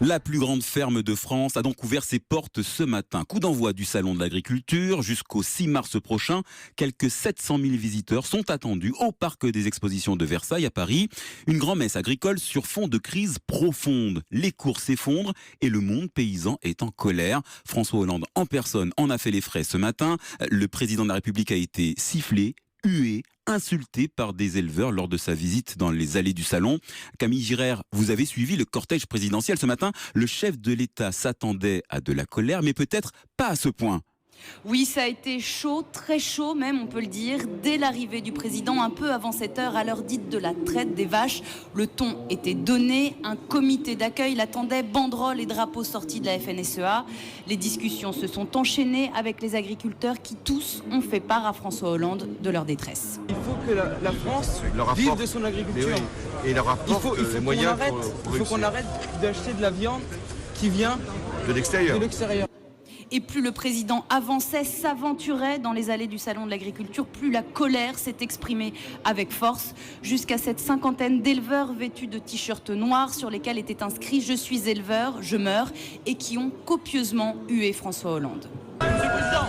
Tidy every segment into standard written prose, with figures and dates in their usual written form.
La plus grande ferme de France a donc ouvert ses portes ce matin. Coup d'envoi du Salon de l'Agriculture jusqu'au 6 mars prochain. Quelques 700 000 visiteurs sont attendus au Parc des Expositions de Versailles à Paris. Une grand-messe agricole sur fond de crise profonde. Les cours s'effondrent et le monde paysan est en colère. François Hollande en personne en a fait les frais ce matin. Le président de la République a été sifflé, hué, insulté par des éleveurs lors de sa visite dans les allées du salon. Camille Girard, vous avez suivi le cortège présidentiel ce matin. Le chef de l'État s'attendait à de la colère, mais peut-être pas à ce point. Oui, ça a été chaud, très chaud même, on peut le dire, dès l'arrivée du président, un peu avant 7 heures, à l'heure dite de la traite des vaches. Le ton était donné, un comité d'accueil l'attendait, banderoles et drapeaux sortis de la FNSEA. Les discussions se sont enchaînées avec les agriculteurs qui tous ont fait part à François Hollande de leur détresse. Il faut que la France vive de son agriculture. Et leur apporte les moyens il faut qu'on arrête d'acheter de la viande qui vient de l'extérieur. Et plus le président avançait, s'aventurait dans les allées du Salon de l'Agriculture, plus la colère s'est exprimée avec force, jusqu'à cette cinquantaine d'éleveurs vêtus de t-shirts noirs sur lesquels était inscrit « Je suis éleveur, je meurs » et qui ont copieusement hué François Hollande. Monsieur le Président.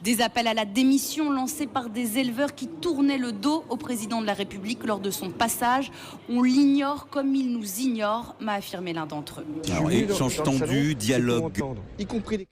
Des appels à la démission lancés par des éleveurs qui tournaient le dos au président de la République lors de son passage. On l'ignore comme il nous ignore, m'a affirmé l'un d'entre eux. Alors, échange tendu, dialogue. Y compris les...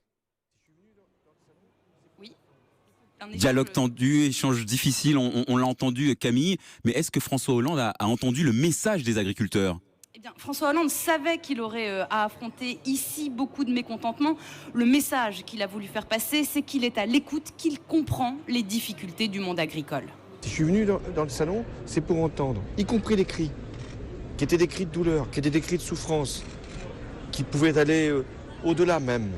Dialogue tendu, échange difficile, on l'a entendu Camille, mais est-ce que François Hollande a entendu le message des agriculteurs ? Eh bien, François Hollande savait qu'il aurait à affronter ici beaucoup de mécontentement. Le message qu'il a voulu faire passer, c'est qu'il est à l'écoute, qu'il comprend les difficultés du monde agricole. Si je suis venu dans le salon, c'est pour entendre, y compris les cris, qui étaient des cris de douleur, qui étaient des cris de souffrance, qui pouvaient aller au-delà même.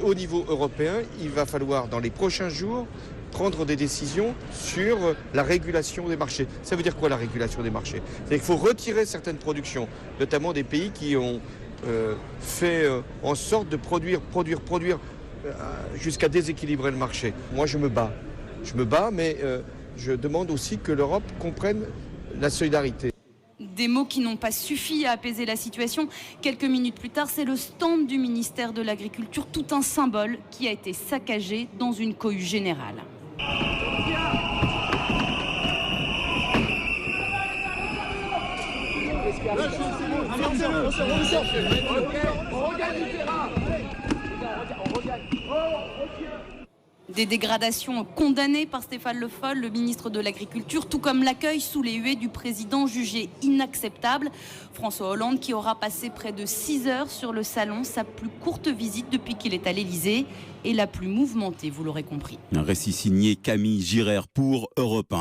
Au niveau européen, il va falloir dans les prochains jours prendre des décisions sur la régulation des marchés. Ça veut dire quoi la régulation des marchés? C'est qu'il faut retirer certaines productions, notamment des pays qui ont fait en sorte de produire jusqu'à déséquilibrer le marché. Moi je me bats, mais je demande aussi que l'Europe comprenne la solidarité. Des mots qui n'ont pas suffi à apaiser la situation. Quelques minutes plus tard, c'est le stand du ministère de l'Agriculture, tout un symbole qui a été saccagé dans une cohue générale. Des dégradations condamnées par Stéphane Le Foll, le ministre de l'Agriculture, tout comme l'accueil sous les huées du président jugé inacceptable. François Hollande qui aura passé près de 6 heures sur le salon, sa plus courte visite depuis qu'il est à l'Élysée et la plus mouvementée, vous l'aurez compris. Un récit signé Camille Girard pour Europe 1.